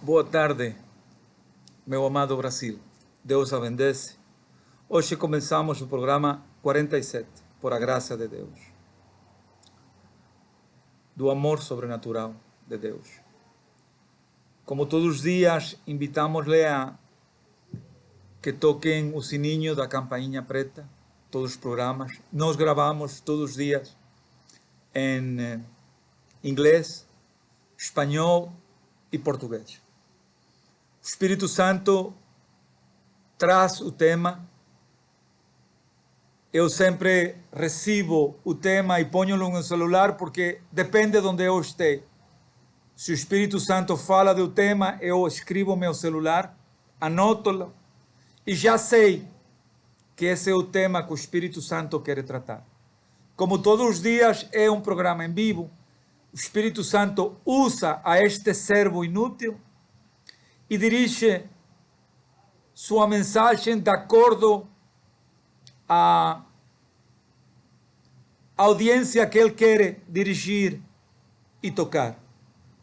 Boa tarde, meu amado Brasil. Deus a bendice. Hoje começamos o programa 47, por a graça de Deus. Do amor sobrenatural de Deus. Como todos os dias, invitamos-lhe a que toquem o sininho da campainha preta, todos os programas. Nós gravamos todos os dias em inglês, espanhol e português. O Espírito Santo traz o tema. Eu sempre recebo o tema e ponho-lo no celular porque depende de onde eu esteja. Se o Espírito Santo fala do tema, eu escrevo no meu celular, anoto-lo e já sei que esse é o tema que o Espírito Santo quer tratar. Como todos os dias é um programa em vivo, o Espírito Santo usa a este servo inútil e dirige sua mensagem de acordo à audiência que ele quer dirigir e tocar.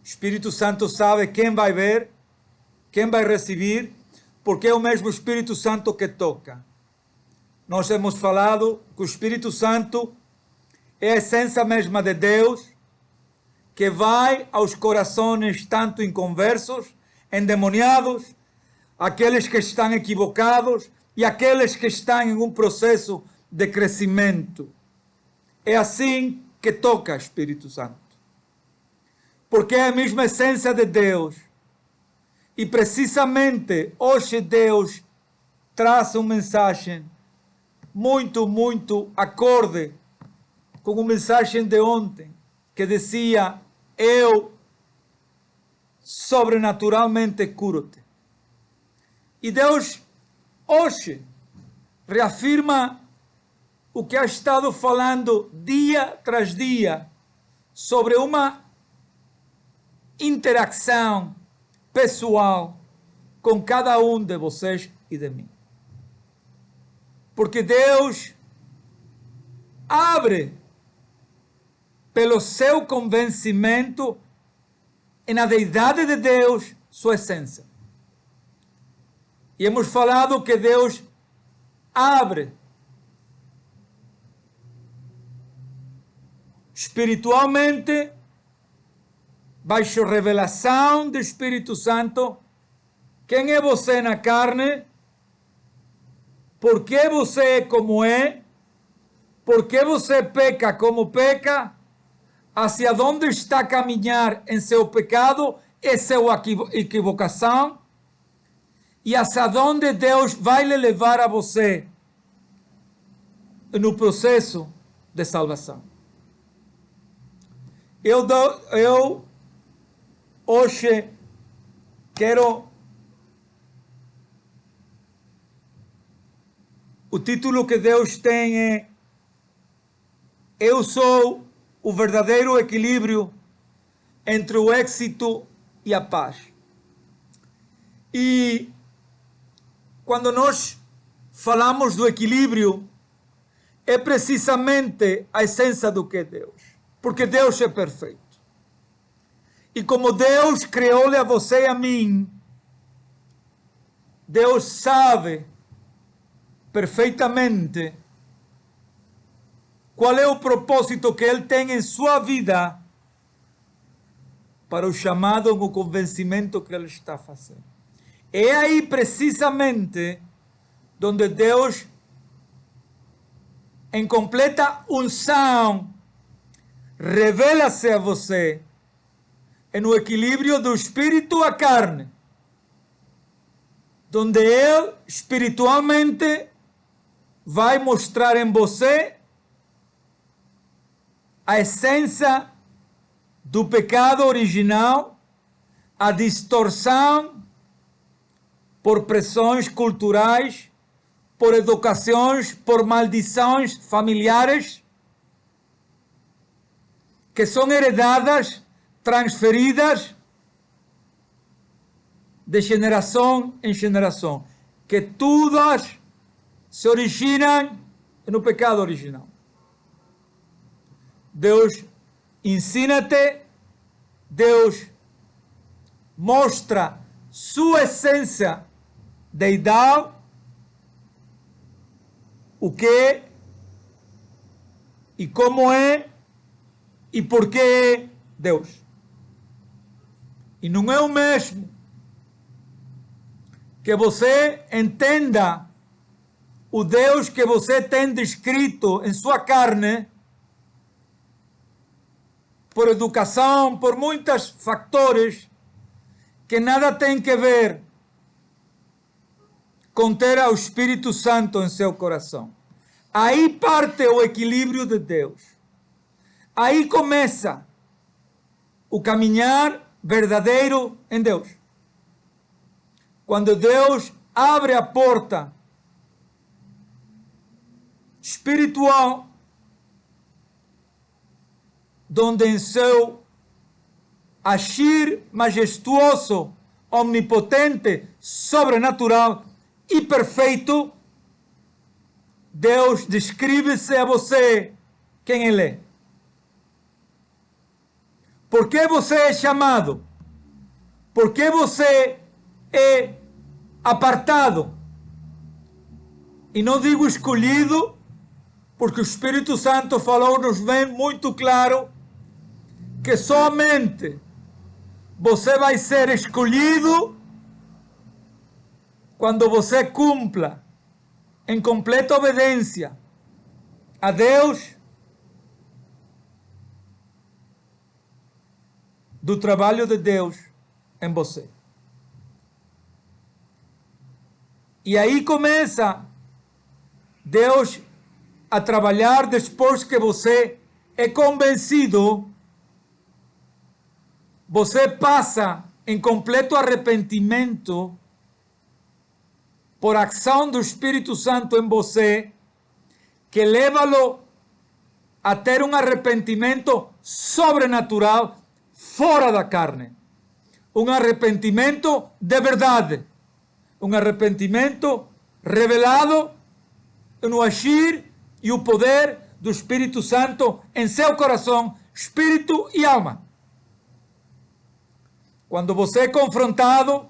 O Espírito Santo sabe quem vai ver, quem vai receber, porque é o mesmo Espírito Santo que toca. Nós temos falado que o Espírito Santo é a essência mesma de Deus, que vai aos corações tanto inconversos, endemoniados, aqueles que estão equivocados e aqueles que estão em um processo de crescimento. É assim que toca o Espírito Santo. Porque é a mesma essência de Deus. E precisamente hoje Deus traz uma mensagem muito acorde com a mensagem de ontem, que dizia: eu sobrenaturalmente curo-te. E Deus hoje reafirma o que ha estado falando dia tras dia sobre uma interação pessoal com cada um de vocês e de mim. Porque Deus abre pelo seu convencimento na deidade de Deus, sua essência. E hemos falado que Deus abre espiritualmente, baixo revelação do Espírito Santo, quem é você na carne, por que você é como é, por que você peca como peca, hacia onde está a caminhar em seu pecado e sua equivocação, e hacia onde Deus vai lhe levar a você no processo de salvação. Eu hoje quero... O título que Deus tem é: eu sou o verdadeiro equilíbrio entre o êxito e a paz. E quando nós falamos do equilíbrio, é precisamente a essência do que é Deus. Porque Deus é perfeito. E como Deus criou-lhe a você e a mim, Deus sabe perfeitamente qual é o propósito que Ele tem em sua vida para o chamado, o convencimento que Ele está fazendo. É aí precisamente onde Deus, em completa unção, revela-se a você no equilíbrio do espírito à carne, onde Ele espiritualmente vai mostrar em você a essência do pecado original, a distorção por pressões culturais, por educações, por maldições familiares, que são heredadas, transferidas de geração em geração, que todas se originam no pecado original. Deus ensina-te, Deus mostra sua essência deidade, o que é e como é e por que é Deus. E não é o mesmo que você entenda o Deus que você tem descrito em sua carne, por educação, por muitos fatores que nada tem que ver com ter o Espírito Santo em seu coração. Aí parte o equilíbrio de Deus. Aí começa o caminhar verdadeiro em Deus. Quando Deus abre a porta espiritual, donde em seu agir majestuoso, omnipotente, sobrenatural e perfeito, Deus descreve-se a você quem Ele é. Por que você é chamado? Por que você é apartado? E não digo escolhido, porque o Espírito Santo falou-nos bem muito claro que somente você vai ser escolhido quando você cumpra em completa obediência a Deus do trabalho de Deus em você. E aí começa Deus a trabalhar depois que você é convencido, você passa em completo arrependimento por ação do Espírito Santo em você, que leva-lo a ter um arrependimento sobrenatural fora da carne. Um arrependimento de verdade. Um arrependimento revelado no agir e o poder do Espírito Santo em seu coração, espírito e alma. Quando você é confrontado,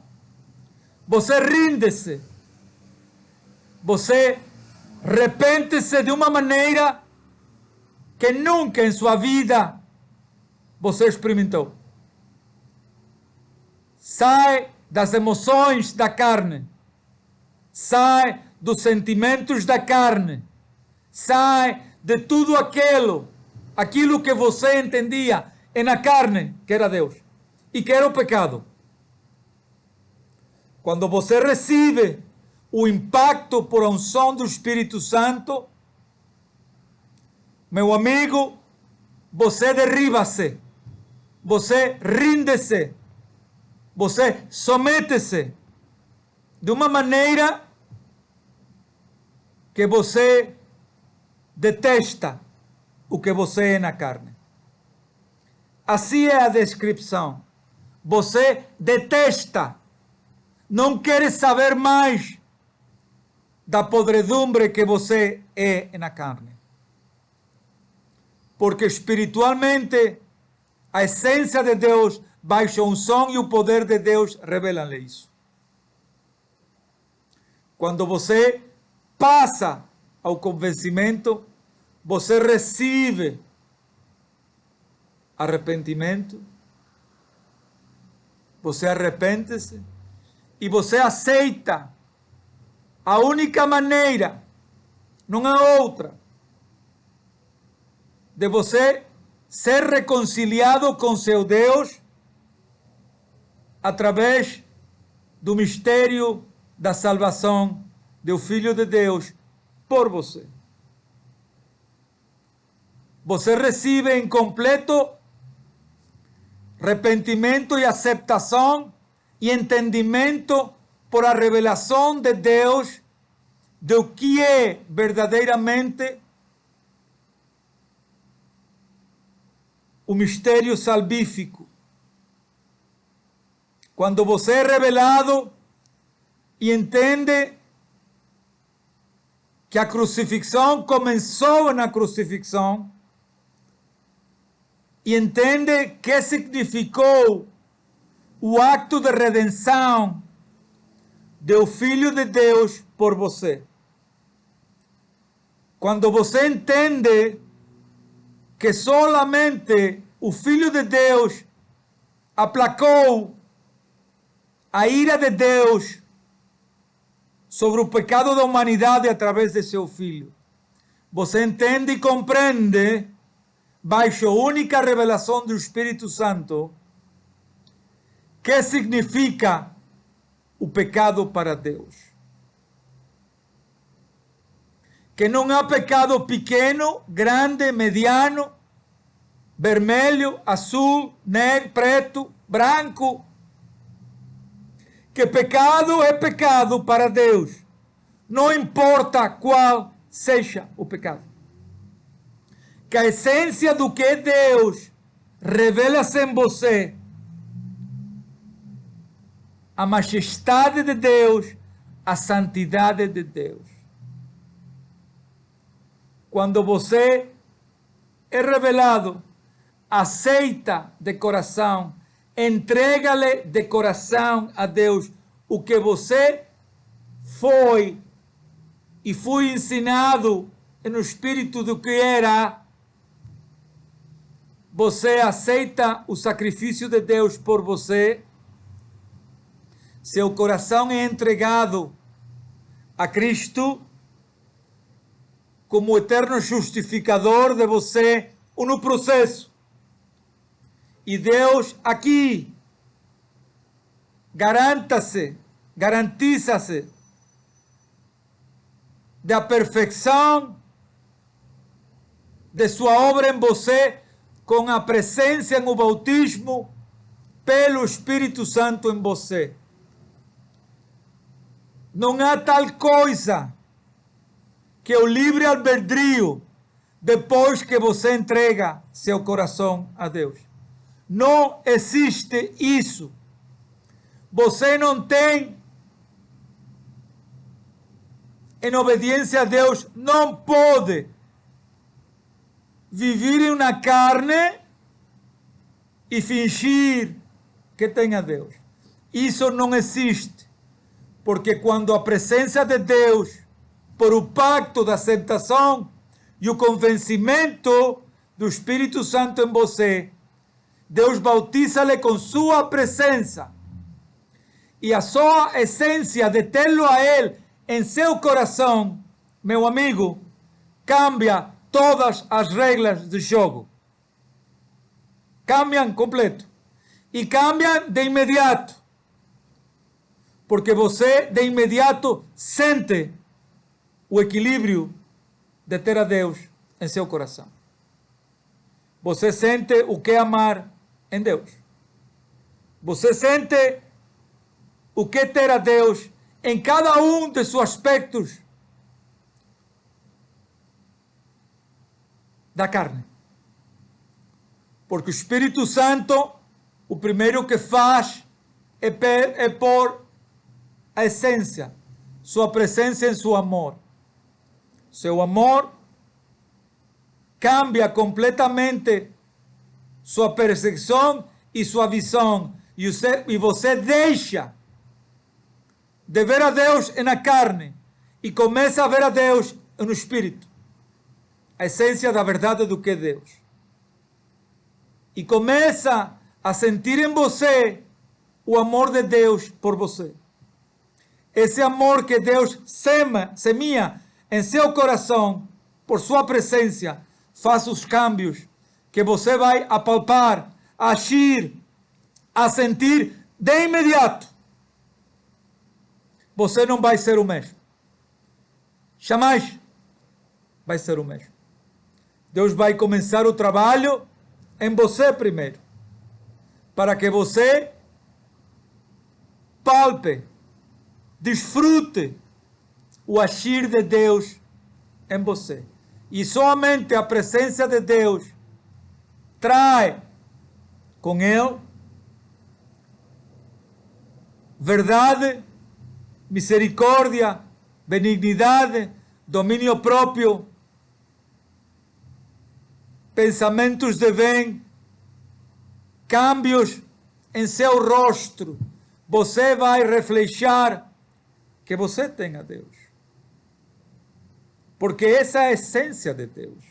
você rinde-se. Você arrepende-se de uma maneira que nunca em sua vida você experimentou. Sai das emoções da carne. Sai dos sentimentos da carne. Sai de tudo aquilo que você entendia na carne, que era Deus, e que era o pecado. Quando você recebe o impacto por unção do Espírito Santo, meu amigo, você derriba-se, você rinde-se, você somete-se de uma maneira que você detesta o que você é na carne. Assim é a descrição. Você detesta, não quer saber mais da podredumbre que você é na carne. Porque espiritualmente a essência de Deus, baixo a unção e o poder de Deus revelam-lhe isso. Quando você passa ao convencimento, você recebe arrependimento, você arrepende-se e você aceita a única maneira, não há outra, de você ser reconciliado com seu Deus através do mistério da salvação do Filho de Deus por você. Você recebe em completo arrependimento e aceitação e entendimento por a revelação de Deus do que é verdadeiramente o mistério salvífico. Quando você é revelado e entende que a crucifixão começou na crucifixão, e entende que significou o acto de redenção do Filho de Deus por você. Quando você entende que solamente o Filho de Deus aplacou a ira de Deus sobre o pecado da humanidade através de seu Filho, você entende e compreende, baixo a única revelação do Espírito Santo, que significa o pecado para Deus. Que não há pecado pequeno, grande, mediano, vermelho, azul, negro, preto, branco. Que pecado é pecado para Deus. Não importa qual seja o pecado. Que a essência do que é Deus revela-se em você. A majestade de Deus, a santidade de Deus. Quando você é revelado, aceita de coração, entrega-lhe de coração a Deus o que você foi e foi ensinado no Espírito do que era. Você aceita o sacrifício de Deus por você. Seu coração é entregado a Cristo como eterno justificador de você no processo. E Deus aqui garantiza-se da perfeição de sua obra em você com a presença no bautismo pelo Espírito Santo em você. Não há tal coisa que o livre-albedrio depois que você entrega seu coração a Deus. Não existe isso. Você não tem, em obediência a Deus, não pode viver na carne e fingir que tem a Deus. Isso não existe. Porque quando a presença de Deus, por o pacto da aceitação e o convencimento do Espírito Santo em você, Deus bautiza-lhe com sua presença. E a sua essência de tê-lo a Ele em seu coração, meu amigo, cambia todas as regras do jogo. Cambiam completo. E cambiam de imediato. Porque você, de imediato, sente o equilíbrio de ter a Deus em seu coração. Você sente o que é amar em Deus. Você sente o que é ter a Deus em cada um de seus aspectos da carne. Porque o Espírito Santo, o primeiro que faz é pôr a essência, sua presença em seu amor. Seu amor cambia completamente sua percepção e sua visão. E você deixa de ver a Deus na carne e começa a ver a Deus no Espírito. A essência da verdade do que é Deus. E começa a sentir em você o amor de Deus por você. Esse amor que Deus semeia em seu coração, por sua presença, faz os cambios que você vai apalpar, a agir, a sentir de imediato. Você não vai ser o mesmo. Jamais vai ser o mesmo. Deus vai começar o trabalho em você primeiro, para que você palpe, desfrute o agir de Deus em você. E somente a presença de Deus traz com ele verdade, misericórdia, benignidade, domínio próprio, pensamentos de bem, cambios em seu rosto, você vai refletir que você tem a Deus. Porque essa é a essência de Deus.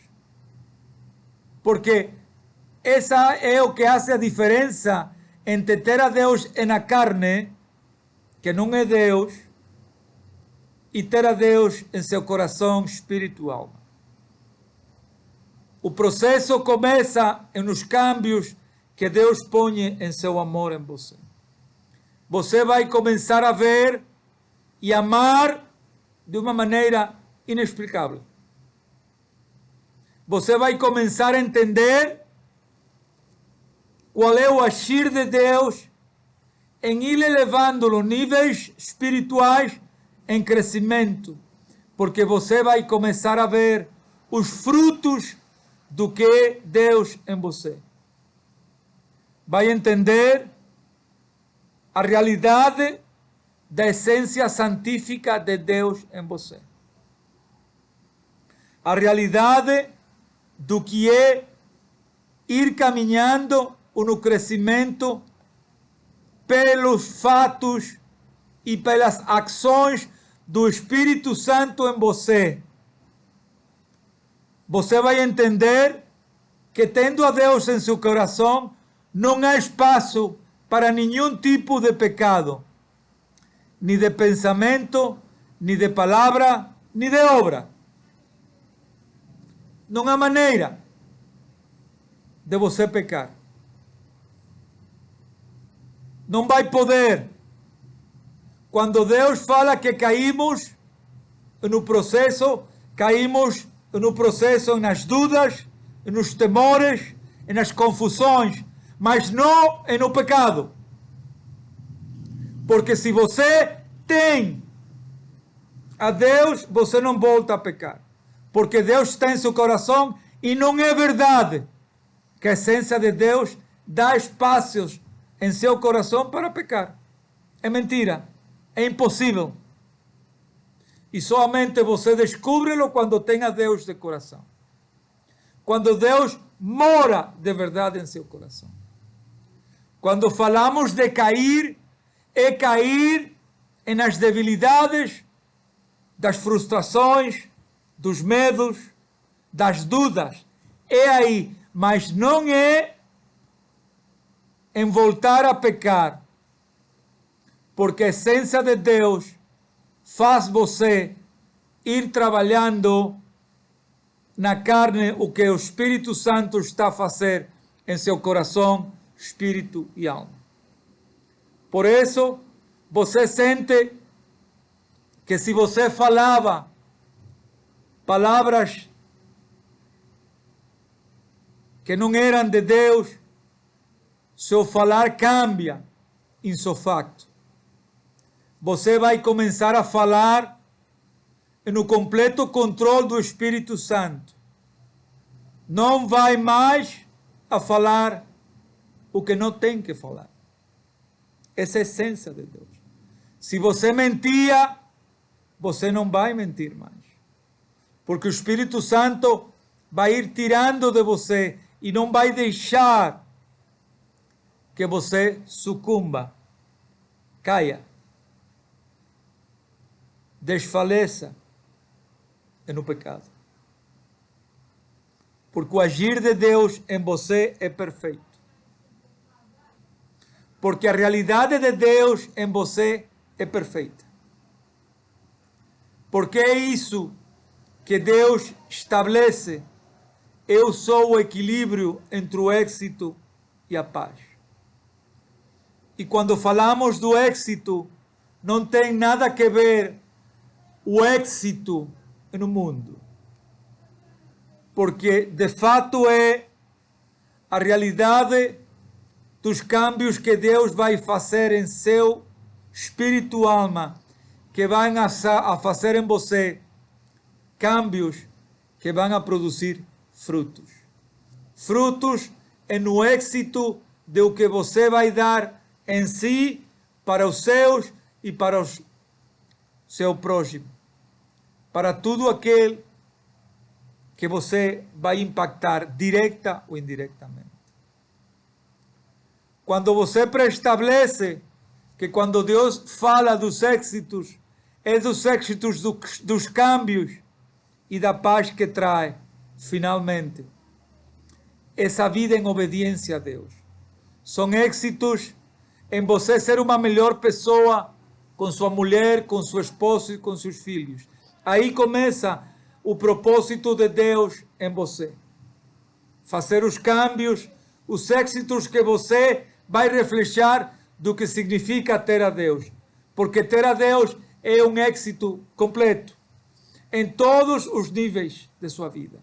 Porque essa é o que faz a diferença entre ter a Deus na carne, que não é Deus, e ter a Deus em seu coração, espírito e alma. O processo começa nos cambios que Deus põe em seu amor em você. Você vai começar a ver e amar de uma maneira inexplicável. Você vai começar a entender qual é o agir de Deus em ir elevando os níveis espirituais em crescimento, porque você vai começar a ver os frutos do que é Deus em você. Vai entender a realidade da essência santífica de Deus em você. A realidade do que é ir caminhando no crescimento pelos fatos e pelas ações do Espírito Santo em você. Você vai entender que, tendo a Deus em seu coração, não há espaço para nenhum tipo de pecado, nem de pensamento, nem de palavra, nem de obra. Não há maneira de você pecar. Não vai poder. Quando Deus fala que caímos no processo, caímos no processo nas dúvidas, nos temores, nas confusões, mas não no pecado. Porque se você tem a Deus, você não volta a pecar. Porque Deus está em seu coração e não é verdade que a essência de Deus dá espaços em seu coração para pecar. É mentira. É impossível. E somente você descobre-lo quando tem a Deus de coração. Quando Deus mora de verdade em seu coração. Quando falamos de cair, é cair nas debilidades, das frustrações, dos medos, das dúvidas. É aí, mas não é em voltar a pecar. Porque a essência de Deus faz você ir trabalhando na carne o que o Espírito Santo está a fazer em seu coração, espírito e alma. Por isso, você sente que se você falava palavras que não eram de Deus, seu falar cambia em seu facto. Você vai começar a falar no completo controle do Espírito Santo. Não vai mais a falar o que não tem que falar. Essa é a essência de Deus. Se você mentia, você não vai mentir mais. Porque o Espírito Santo vai ir tirando de você e não vai deixar que você sucumba, caia, desfaleça no pecado. Porque o agir de Deus em você é perfeito. Porque a realidade de Deus em você é perfeita. Porque é isso que Deus estabelece. Eu sou o equilíbrio entre o êxito e a paz. E quando falamos do êxito, não tem nada a ver o êxito no mundo. Porque, de fato, é a realidade dos cambios que Deus vai fazer em seu espírito e alma, que vão a fazer em você cambios que vão a produzir frutos. Frutos no êxito de o que você vai dar em si, para os seus e para o seu próximo. Para tudo aquele que você vai impactar, direta ou indiretamente. Quando você preestabelece que quando Deus fala dos êxitos, é dos êxitos dos cambios e da paz que traz, finalmente, essa vida em obediência a Deus. São êxitos em você ser uma melhor pessoa com sua mulher, com seu esposo e com seus filhos. Aí começa o propósito de Deus em você. Fazer os cambios, os êxitos que você vai refletir do que significa ter a Deus. Porque ter a Deus é um êxito completo em todos os níveis de sua vida,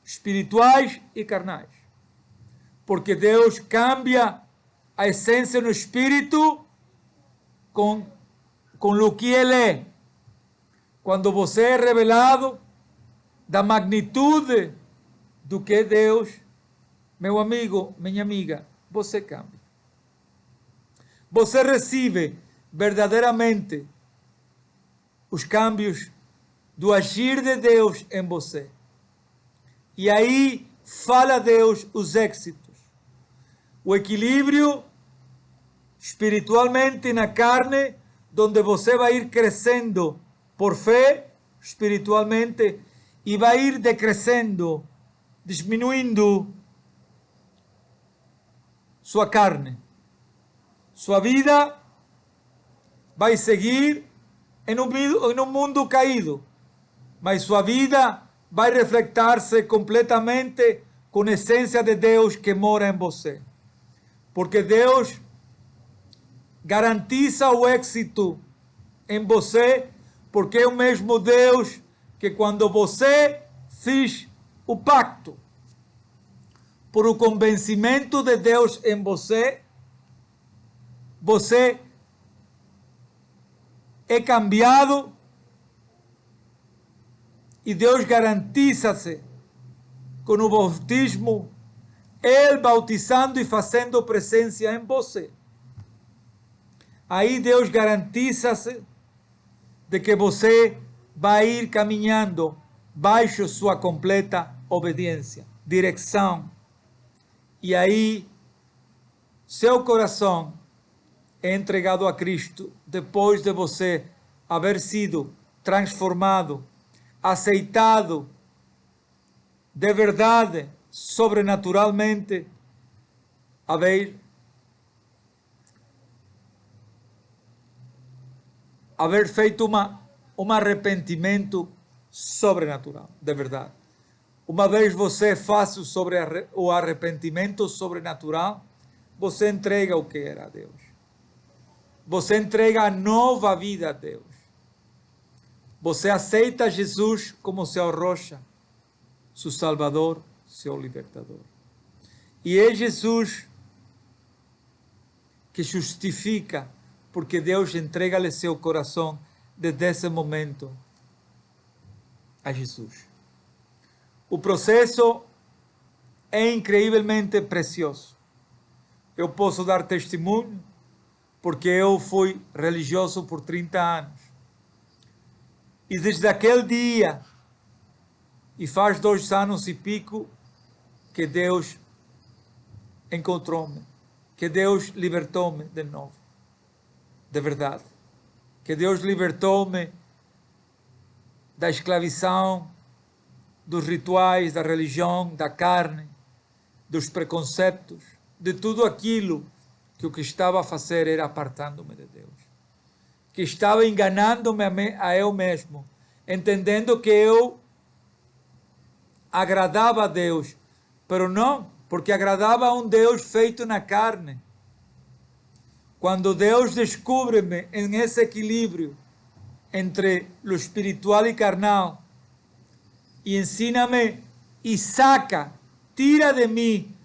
espirituais e carnais. Porque Deus cambia a essência no espírito com o que Ele é. Quando você é revelado da magnitude do que é Deus, meu amigo, minha amiga, você cambia. Você recebe verdadeiramente os cambios do agir de Deus em você. E aí fala Deus os êxitos. O equilíbrio espiritualmente na carne, onde você vai ir crescendo por fé espiritualmente e vai ir decrescendo, diminuindo sua carne. Sua vida vai seguir em um mundo caído, mas sua vida vai refletir-se completamente com a essência de Deus que mora em você. Porque Deus garantiza o êxito em você, porque é o mesmo Deus que quando você fez o pacto, por o convencimento de Deus em você, você é cambiado e Deus garantiza-se com o bautismo, Ele bautizando e fazendo presença em você. Aí Deus garantiza-se de que você vai ir caminhando baixo sua completa obediência, direção. E aí seu coração é entregado a Cristo depois de você haver sido transformado, aceitado de verdade, sobrenaturalmente, haver feito um arrependimento sobrenatural, de verdade. Uma vez você faz o arrependimento sobrenatural, você entrega o que era a Deus. Você entrega a nova vida a Deus. Você aceita Jesus como seu rocha, seu Salvador, seu libertador. E é Jesus que justifica, porque Deus entrega-lhe seu coração desde esse momento a Jesus. O processo é incrivelmente precioso. Eu posso dar testemunho, porque eu fui religioso por 30 anos. E desde aquele dia, e faz 2 anos e pico, que Deus encontrou-me, que Deus libertou-me de novo, de verdade. Que Deus libertou-me da escravização, dos rituais, da religião, da carne, dos preconceitos, de tudo aquilo que o que estava a fazer era apartando-me de Deus. Que estava enganando-me a eu mesmo, entendendo que eu agradava a Deus, pero não, porque agradava a um Deus feito na carne. Quando Deus descobre-me em esse equilíbrio entre o espiritual e carnal, e ensina-me e saca, tira de mim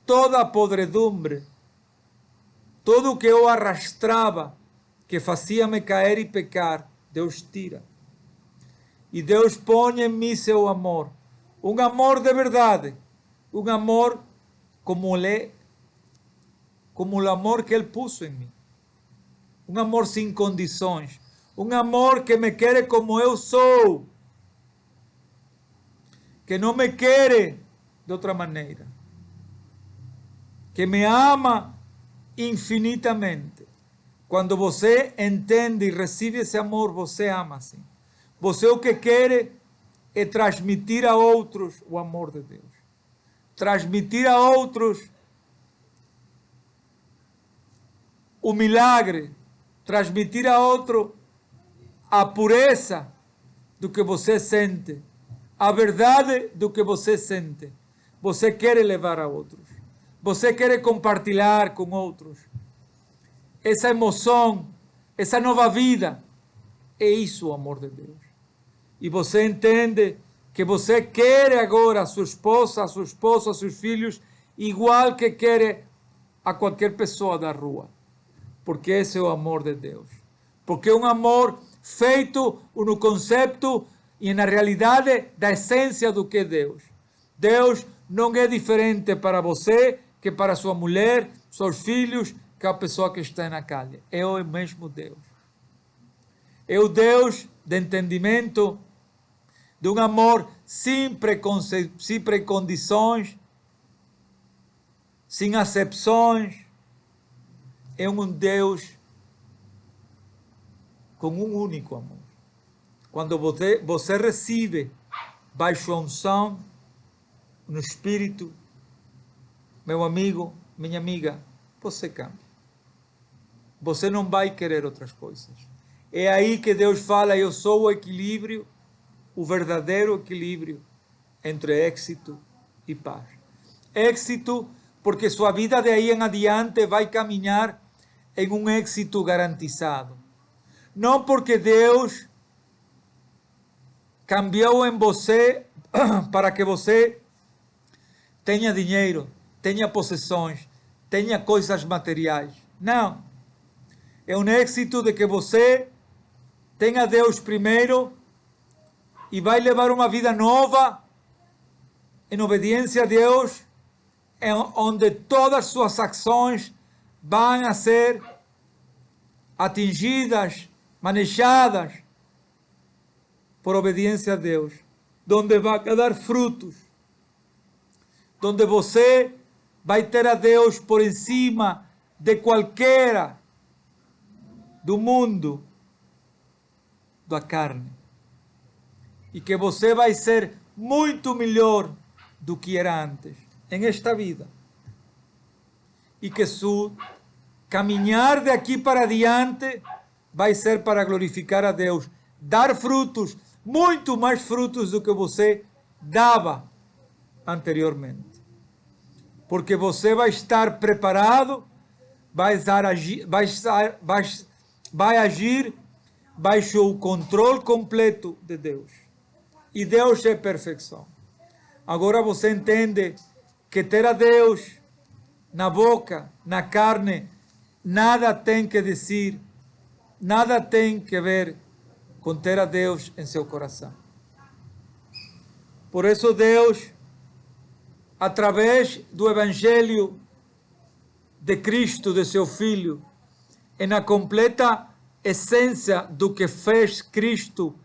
toda a podredumbre, tudo o que eu arrastrava, que fazia-me cair e pecar, Deus tira. E Deus põe em mim seu amor, um amor de verdade, um amor como o amor que Ele pôs em mim, um amor sem condições, um amor que me quer como eu sou, que não me quer de outra maneira, que me ama infinitamente. Quando você entende e recebe esse amor, você ama assim. Você o que quer é transmitir a outros o amor de Deus. Transmitir a outros o milagre. Transmitir a outro a pureza do que você sente. A verdade do que você sente. Você quer levar a outros. Você quer compartilhar com outros essa emoção, essa nova vida. É isso o amor de Deus. E você entende que você quer agora a sua esposa, a seu esposo, a seus filhos, igual que quer a qualquer pessoa da rua. Porque esse é o amor de Deus. Porque é um amor feito no conceito e na realidade da essência do que é Deus. Deus não é diferente para você que para sua mulher, seus filhos, que a pessoa que está na calle. É o mesmo Deus. É o Deus de entendimento, de um amor sem precondições, sem acepções. É um Deus com um único amor. Quando você recebe baixo a unção, no Espírito, meu amigo, minha amiga, você cambia. Você não vai querer outras coisas. É aí que Deus fala, eu sou o equilíbrio, o verdadeiro equilíbrio entre êxito e paz. Êxito, porque sua vida de aí em adiante vai caminhar em um êxito garantizado. Não porque Deus cambiou em você para que você tenha dinheiro, tenha possessões, tenha coisas materiais. Não. É um êxito de que você tenha Deus primeiro e vai levar uma vida nova em obediência a Deus, onde todas suas ações vão a ser atingidas, manejadas por obediência a Deus, onde vai dar frutos, onde você vai ter a Deus por encima de qualquer do mundo da carne, e que você vai ser muito melhor do que era antes em esta vida, e que su caminhar de aqui para adiante vai ser para glorificar a Deus, dar frutos, muito mais frutos do que você dava anteriormente, porque você vai estar preparado, vai agir baixo o controle completo de Deus. E Deus é perfeição. Agora você entende que ter a Deus na boca, na carne, nada tem que dizer, nada tem que ver com ter a Deus em seu coração. Por isso Deus, através do Evangelho de Cristo, de seu Filho, e na completa essência do que fez Cristo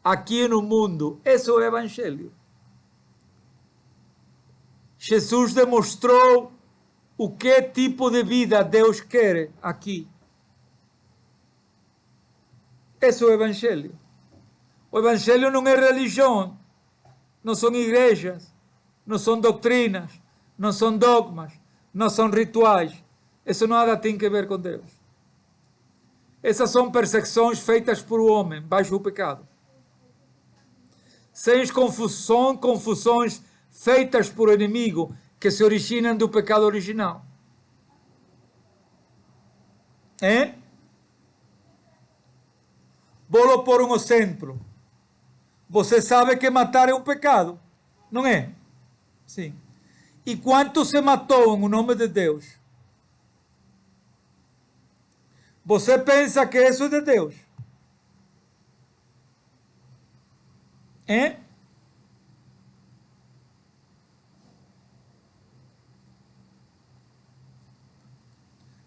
aqui no mundo, esse é o Evangelho. Jesus demonstrou o que tipo de vida Deus quer aqui. Esse é o Evangelho. O Evangelho não é religião, não são igrejas, não são doutrinas, não são dogmas, não são rituais. Isso nada tem que ver com Deus. Essas são perseguições feitas por o homem, baixo o pecado. Sem confusões feitas por o inimigo, que se originam do pecado original. Vou pôr um exemplo. Você sabe que matar é um pecado, não é? Sim. E quanto se matou em nome de Deus? Você pensa que isso é de Deus?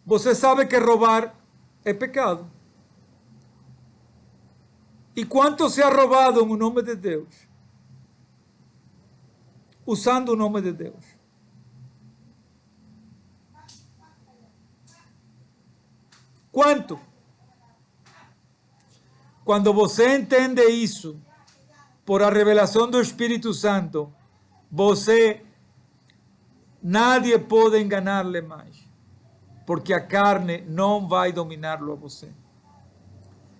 Você sabe que roubar é pecado. E quanto se ha roubado em nome de Deus? Usando o nome de Deus. Quanto? Quando você entende isso, por a revelação do Espírito Santo, nadie pode enganar-lhe mais, porque a carne não vai dominá-lo a você.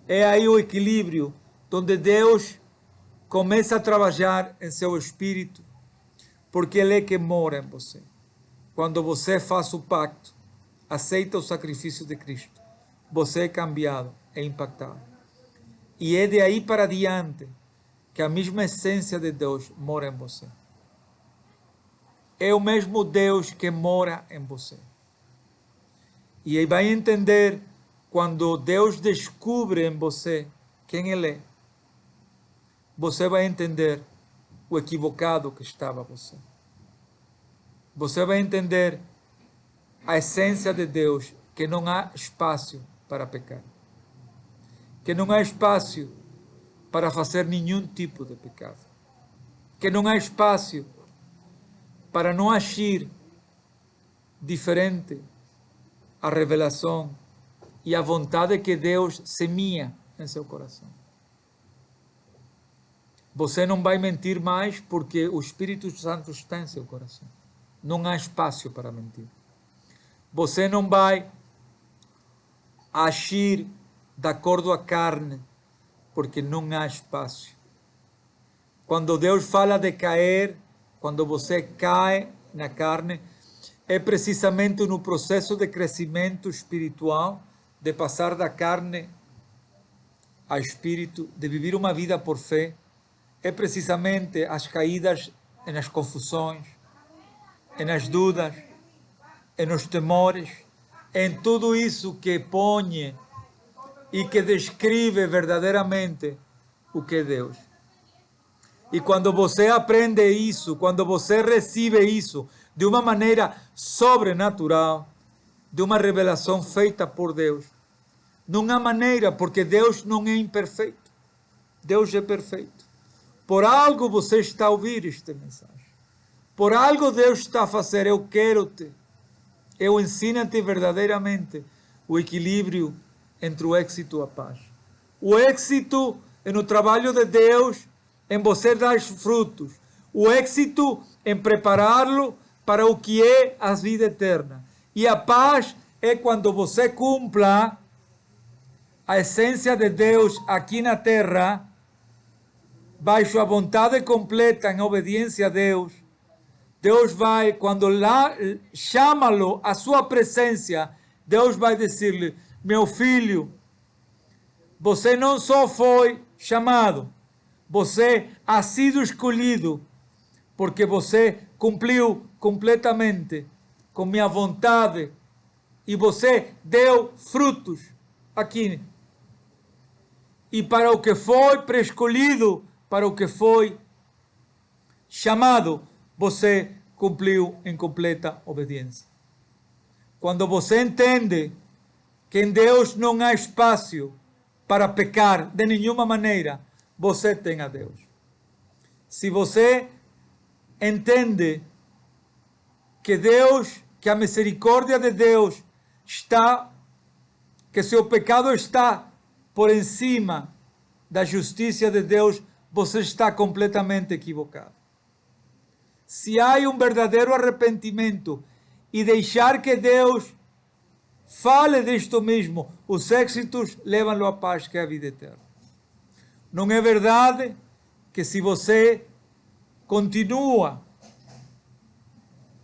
É aí o equilíbrio, onde Deus começa a trabalhar em seu espírito, porque Ele é que mora em você. Quando você faz o pacto, aceita o sacrifício de Cristo, você é cambiado, é impactado. E é de aí para diante que a mesma essência de Deus mora em você. É o mesmo Deus que mora em você. E aí vai entender, quando Deus descobre em você quem Ele é, você vai entender o equivocado que estava você. Você vai entender a essência de Deus, que não há espaço para pecar. Que não há espaço para fazer nenhum tipo de pecado. Que não há espaço para não agir diferente a revelação e a vontade que Deus semeia em seu coração. Você não vai mentir mais, porque o Espírito Santo está em seu coração. Não há espaço para mentir. Você não vai agir de acordo à carne, porque não há espaço. Quando Deus fala de cair, quando você cai na carne, é precisamente no processo de crescimento espiritual, de passar da carne ao espírito, de viver uma vida por fé. É precisamente as caídas, nas confusões, nas dúvidas, nos temores, em tudo isso que põe e que descreve verdadeiramente o que é Deus. E quando você aprende isso, quando você recebe isso de uma maneira sobrenatural, de uma revelação feita por Deus, não há maneira, porque Deus não é imperfeito. Deus é perfeito. Por algo você está a ouvir esta mensagem. Por algo Deus está a fazer. Eu quero-te. Eu ensino-te verdadeiramente o equilíbrio entre o êxito e a paz. O êxito é no trabalho de Deus, em você dar frutos. O êxito em prepará-lo para o que é a vida eterna. E a paz é quando você cumpra a essência de Deus aqui na terra, baixo a vontade completa, em obediência a Deus. Deus vai, quando lá chama-lo à sua presença, Deus vai dizer-lhe: meu filho, você não só foi chamado, você ha sido escolhido, porque você cumpriu completamente com minha vontade e você deu frutos aqui. E para o que foi pré-escolhido, para o que foi chamado, você cumpriu em completa obediência. Quando você entende que em Deus não há espaço para pecar de nenhuma maneira, você tem a Deus. Se você entende que Deus, que a misericórdia de Deus está, que seu pecado está por encima da justiça de Deus, você está completamente equivocado. Se há um verdadeiro arrependimento e deixar que Deus fale disto mesmo, os êxitos levam-lo à paz, que é a vida eterna. Não é verdade que se você continua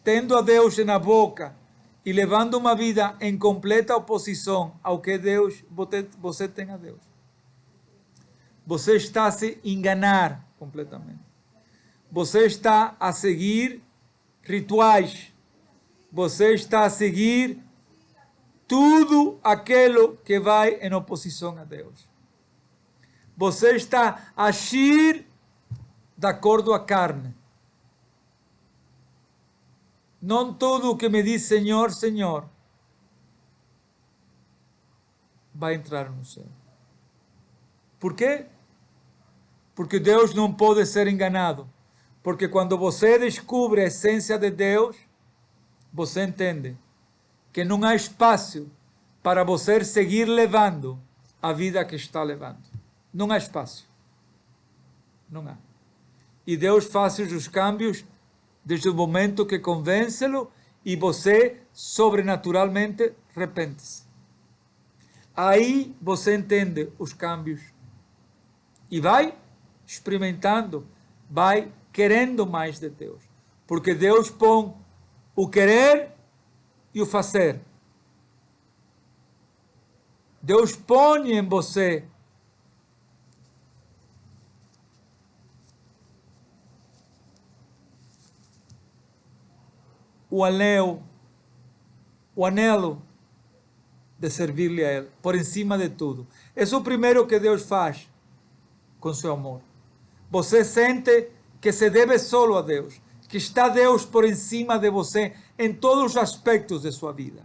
tendo a Deus na boca e levando uma vida em completa oposição ao que Deus, você tem a Deus, você está a se enganar completamente. Você está a seguir rituais. Você está a seguir tudo aquilo que vai em oposição a Deus. Você está a agir de acordo à carne. Não tudo o que me diz Senhor, Senhor vai entrar no céu. Por quê? Porque Deus não pode ser enganado. Porque quando você descobre a essência de Deus, você entende que não há espaço para você seguir levando a vida que está levando. Não há espaço. Não há. E Deus faz os câmbios desde o momento que convence-lo e você sobrenaturalmente arrepende-se. Aí você entende os câmbios e vai experimentando, vai querendo mais de Deus. Porque Deus põe o querer e o fazer. Deus põe em você o anelo de servir-lhe a Ele, por encima de tudo. Esse é o primeiro que Deus faz com seu amor. Você sente que se deve solo a Deus, que está Deus por encima de você em todos os aspectos de sua vida.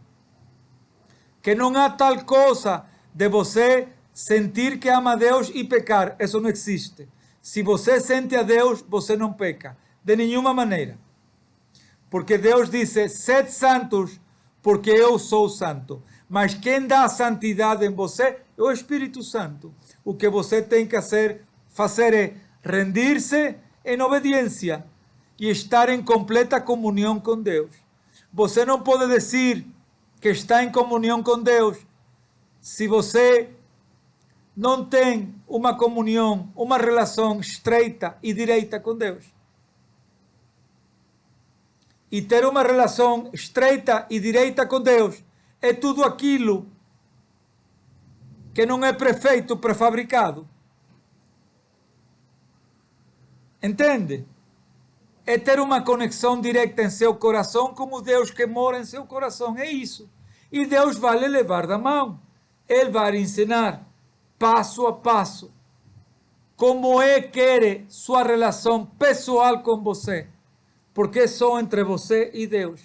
Que não há tal coisa de você sentir que ama a Deus e pecar. Isso não existe. Se você sente a Deus, você não peca. De nenhuma maneira. Porque Deus disse, sede santos, porque eu sou santo. Mas quem dá a santidade em você é o Espírito Santo. O que você tem que fazer é rendir-se em obediência e estar em completa comunhão com Deus. Você não pode dizer que está em comunhão com Deus se você não tem uma comunhão, uma relação estreita e direita com Deus. E ter uma relação estreita e direita com Deus é tudo aquilo que não é prefeito, prefabricado. Entende? É ter uma conexão direta em seu coração com o Deus que mora em seu coração. É isso. E Deus vai lhe levar da mão. Ele vai lhe ensinar, passo a passo, como é que é sua relação pessoal com você. Porque é só entre você e Deus.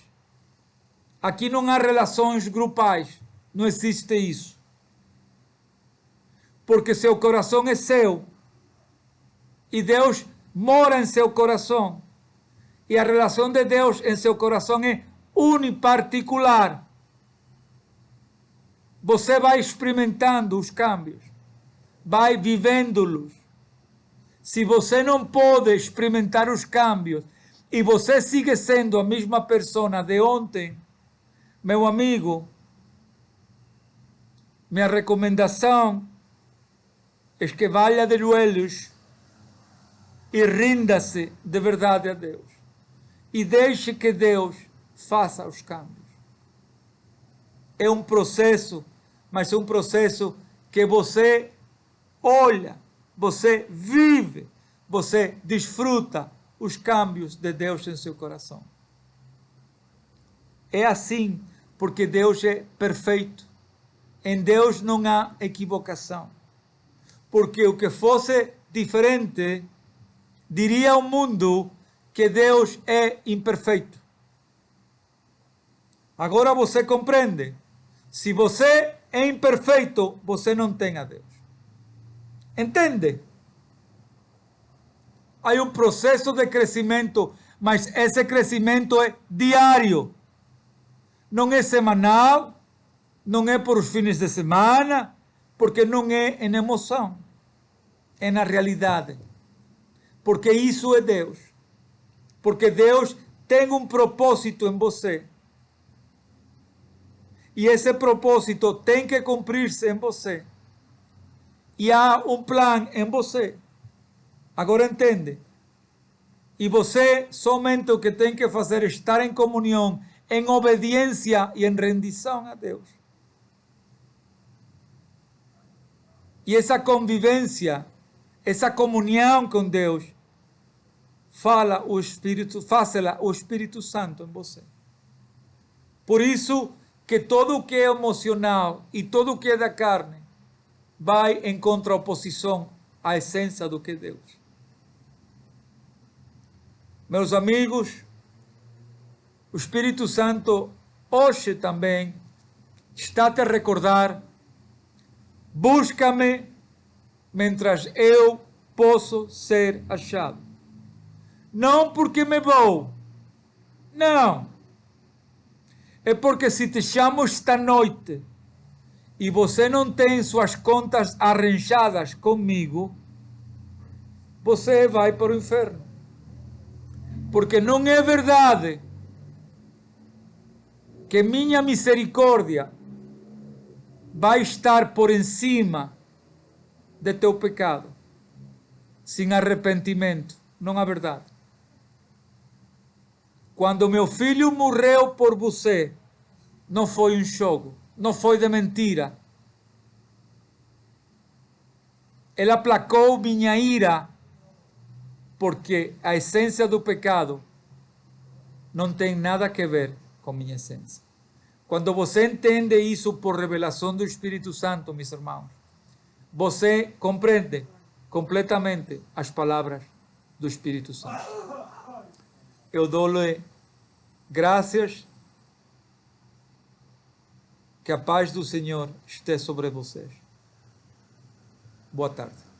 Aqui não há relações grupais. Não existe isso. Porque seu coração é seu. E Deus mora em seu coração. E a relação de Deus em seu coração é uniparticular. Você vai experimentando os câmbios. Vai vivendo-los. Se você não pode experimentar os câmbios e você sigue sendo a mesma pessoa de ontem, meu amigo, minha recomendação é que valha de joelhos e rinda-se de verdade a Deus. E deixe que Deus faça os câmbios. É um processo, mas é um processo que você olha, você vive, você desfruta os câmbios de Deus em seu coração. É assim, porque Deus é perfeito. Em Deus não há equivocação. Porque o que fosse diferente, diria ao mundo que Deus é imperfeito. Agora você compreende? Se você é imperfeito, você não tem a Deus. Entende? Há um processo de crescimento, mas esse crescimento é diário. Não é semanal, não é por os fins de semana, porque não é em emoção, é na realidade. Porque isso é Deus. Porque Deus tem um propósito em você. E esse propósito tem que cumprir-se em você. E há um plano em você. Agora entende? E você somente o que tem que fazer é estar em comunhão, em obediência e em rendição a Deus. E essa convivência, essa comunhão com Deus, fala o Espírito, faça-la o Espírito Santo em você. Por isso que tudo o que é emocional e tudo o que é da carne vai em contraposição à essência do que é Deus. Meus amigos, o Espírito Santo hoje também está a te recordar: busca-me mientras eu posso ser achado. Não porque me vou, não. É porque se te chamo esta noite e você não tem suas contas arranjadas comigo, você vai para o inferno. Porque não é verdade que minha misericórdia vai estar por cima de teu pecado, sem arrependimento. Não é verdade. Quando meu filho morreu por você, não foi um jogo, não foi de mentira. Ele aplacou minha ira, porque a essência do pecado não tem nada a ver com minha essência. Quando você entende isso por revelação do Espírito Santo, meus irmãos, você compreende completamente as palavras do Espírito Santo. Eu dou-lhe graças, que a paz do Senhor esteja sobre vocês. Boa tarde.